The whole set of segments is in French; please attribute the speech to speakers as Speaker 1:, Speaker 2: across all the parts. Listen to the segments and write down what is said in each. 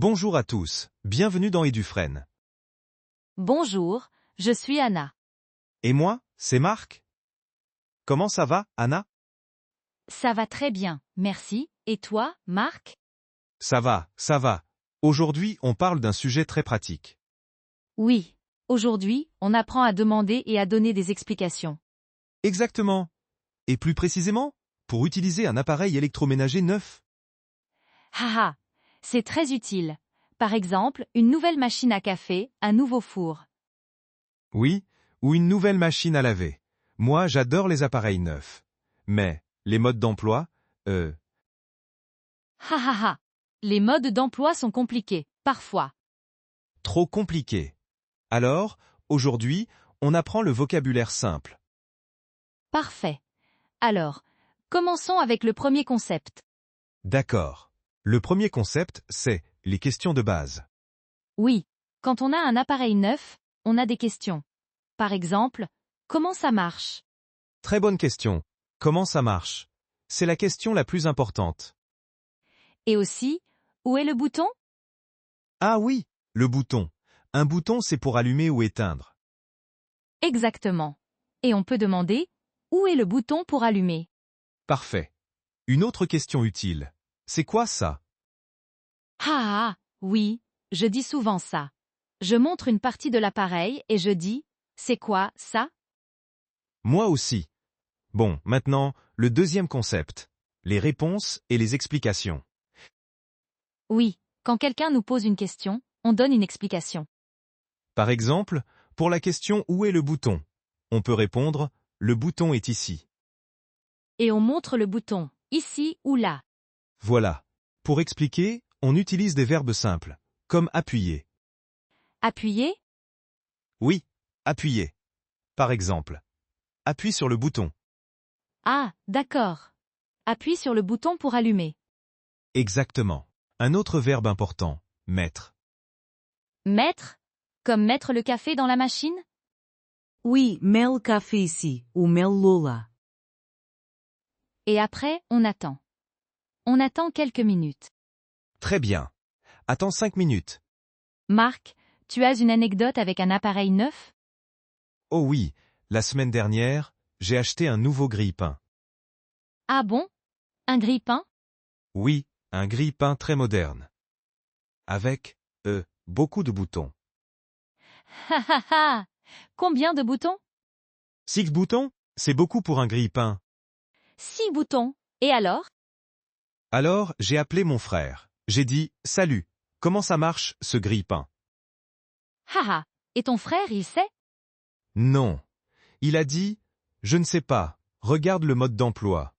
Speaker 1: Bonjour à tous, bienvenue dans Edufren.
Speaker 2: Bonjour, je suis Anna.
Speaker 1: Et moi, c'est Marc. Comment ça va, Anna?
Speaker 2: Ça va très bien, merci. Et toi, Marc?
Speaker 1: Ça va, ça va. Aujourd'hui, on parle d'un sujet très pratique.
Speaker 2: Oui. Aujourd'hui, on apprend à demander et à donner des explications.
Speaker 1: Exactement. Et plus précisément, pour utiliser un appareil électroménager neuf.
Speaker 2: Haha, c'est très utile. Par exemple, une nouvelle machine à café, un nouveau four.
Speaker 1: Oui, ou une nouvelle machine à laver. Moi, j'adore les appareils neufs. Mais, les modes d'emploi,
Speaker 2: Hahaha. Les modes d'emploi sont compliqués, parfois.
Speaker 1: trop compliqués. Alors, aujourd'hui, on apprend le vocabulaire simple.
Speaker 2: Parfait. Alors, commençons avec le premier concept.
Speaker 1: D'accord. Le premier concept, c'est les questions de base.
Speaker 2: Oui, quand on a un appareil neuf, on a des questions. Par exemple, comment ça marche?
Speaker 1: Très bonne question. Comment ça marche? C'est la question la plus importante.
Speaker 2: Et aussi, où est le bouton?
Speaker 1: Ah oui, le bouton. Un bouton, c'est pour allumer ou éteindre.
Speaker 2: Exactement. Et on peut demander, où est le bouton pour allumer?
Speaker 1: Parfait. Une autre question utile. C'est quoi ça?
Speaker 2: Ah, oui, je dis souvent ça. Je montre une partie de l'appareil et je dis, c'est quoi, ça?
Speaker 1: Moi aussi. Bon, maintenant, le deuxième concept. Les réponses et les explications.
Speaker 2: Oui, quand quelqu'un nous pose une question, on donne une explication.
Speaker 1: Par exemple, pour la question où est le bouton? On peut répondre, le bouton est ici.
Speaker 2: Et on montre le bouton, ici ou là.
Speaker 1: Voilà. Pour expliquer, on utilise des verbes simples, comme appuyer.
Speaker 2: Appuyer?
Speaker 1: Oui, appuyer. Par exemple, appuie sur le bouton.
Speaker 2: Ah, d'accord. Appuie sur le bouton pour allumer.
Speaker 1: Exactement. Un autre verbe important, mettre.
Speaker 2: Mettre? Comme mettre le café dans la machine?
Speaker 3: Oui, mets le café ici, ou mets-le là.
Speaker 2: Et après, on attend. On attend quelques minutes.
Speaker 1: Très bien. Attends 5 minutes.
Speaker 2: Marc, tu as une anecdote avec un appareil neuf?
Speaker 1: Oh oui, la semaine dernière, j'ai acheté un nouveau grille-pain.
Speaker 2: Ah bon? Un grille-pain?
Speaker 1: Oui, un grille-pain très moderne. Avec, beaucoup de boutons.
Speaker 2: Ha ha ha! Combien de boutons?
Speaker 1: 6 boutons? C'est beaucoup pour un grille-pain.
Speaker 2: 6 boutons. Et alors?
Speaker 1: Alors, j'ai appelé mon frère. J'ai dit, salut, comment ça marche, ce grille-pain?
Speaker 2: Haha. Et ton frère, il sait?
Speaker 1: Non. Il a dit, je ne sais pas, regarde le mode d'emploi.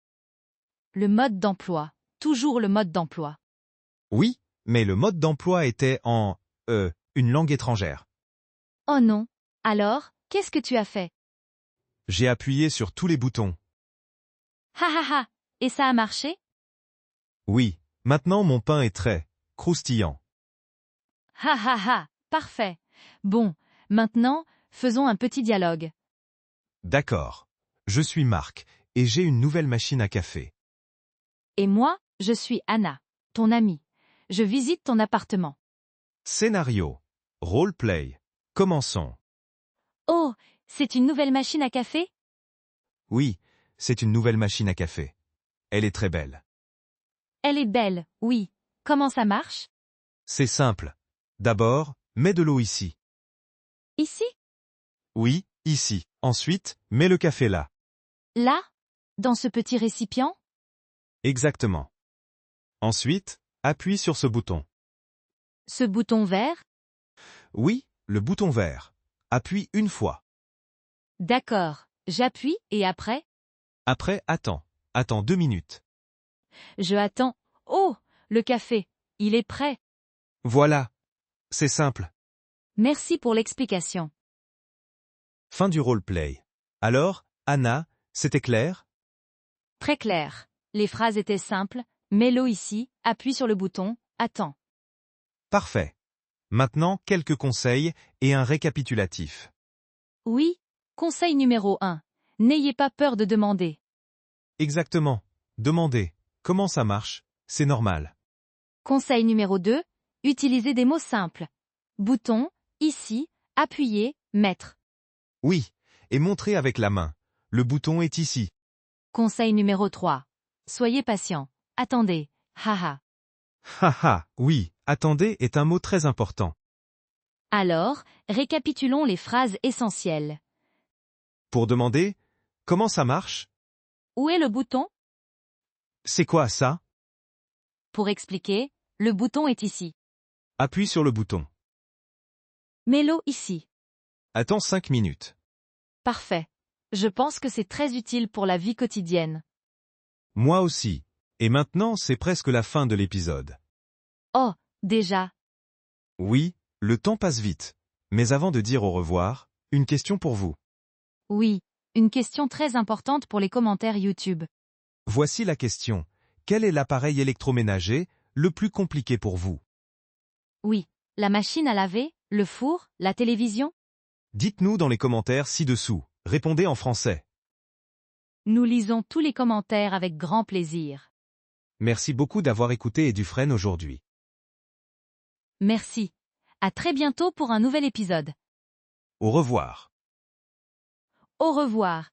Speaker 2: Le mode d'emploi. Toujours le mode d'emploi.
Speaker 1: Oui, mais le mode d'emploi était en, une langue étrangère.
Speaker 2: Oh non. Alors, qu'est-ce que tu as fait?
Speaker 1: J'ai appuyé sur tous les boutons.
Speaker 2: Ha ha ha. Et ça a marché?
Speaker 1: Oui, maintenant mon pain est très croustillant.
Speaker 2: Ha ha ha. Parfait. Bon, maintenant, faisons un petit dialogue.
Speaker 1: D'accord. Je suis Marc, et j'ai une nouvelle machine à café.
Speaker 2: Et moi, je suis Anna, ton amie. Je visite ton appartement.
Speaker 1: Scénario. Roleplay. Commençons.
Speaker 2: Oh, c'est une nouvelle machine à café?
Speaker 1: Oui, c'est une nouvelle machine à café. Elle est très belle.
Speaker 2: Elle est belle, oui. Comment ça marche?
Speaker 1: C'est simple. D'abord, mets de l'eau ici.
Speaker 2: Ici?
Speaker 1: Oui, ici. Ensuite, mets le café là.
Speaker 2: Là? Dans ce petit récipient?
Speaker 1: Exactement. Ensuite, appuie sur ce bouton.
Speaker 2: Ce bouton vert?
Speaker 1: Oui, le bouton vert. Appuie une fois.
Speaker 2: D'accord. J'appuie et après?
Speaker 1: Après, attends. Attends 2 minutes.
Speaker 2: Je attends. Oh, le café. Il est prêt.
Speaker 1: Voilà. C'est simple.
Speaker 2: Merci pour l'explication.
Speaker 1: Fin du roleplay. Alors, Anna, c'était clair?
Speaker 2: Très clair. Les phrases étaient simples. Mets l'eau ici, appuie sur le bouton, attends.
Speaker 1: Parfait. Maintenant, quelques conseils et un récapitulatif.
Speaker 2: Oui. Conseil numéro 1. N'ayez pas peur de demander.
Speaker 1: Exactement. Demandez. Comment ça marche? C'est normal.
Speaker 2: Conseil numéro 2. Utilisez des mots simples. Bouton, ici, appuyer, mettre.
Speaker 1: Oui, et montrez avec la main. Le bouton est ici.
Speaker 2: Conseil numéro 3. Soyez patient. Attendez. Haha.
Speaker 1: Haha, oui, attendez est un mot très important.
Speaker 2: Alors, récapitulons les phrases essentielles.
Speaker 1: Pour demander, comment ça marche?
Speaker 2: Où est le bouton?
Speaker 1: C'est quoi ça?
Speaker 2: Pour expliquer, le bouton est ici.
Speaker 1: Appuie sur le bouton.
Speaker 2: Mets-le ici.
Speaker 1: Attends 5 minutes.
Speaker 2: Parfait. Je pense que c'est très utile pour la vie quotidienne.
Speaker 1: Moi aussi. Et maintenant, c'est presque la fin de l'épisode.
Speaker 2: Oh, déjà.
Speaker 1: Oui, le temps passe vite. Mais avant de dire au revoir, une question pour vous.
Speaker 2: Oui, une question très importante pour les commentaires YouTube.
Speaker 1: Voici la question. Quel est l'appareil électroménager le plus compliqué pour vous?
Speaker 2: Oui, la machine à laver, le four, la télévision?
Speaker 1: Dites-nous dans les commentaires ci-dessous. Répondez en français.
Speaker 2: Nous lisons tous les commentaires avec grand plaisir.
Speaker 1: Merci beaucoup d'avoir écouté Edufresne aujourd'hui.
Speaker 2: Merci. À très bientôt pour un nouvel épisode.
Speaker 1: Au revoir.
Speaker 2: Au revoir.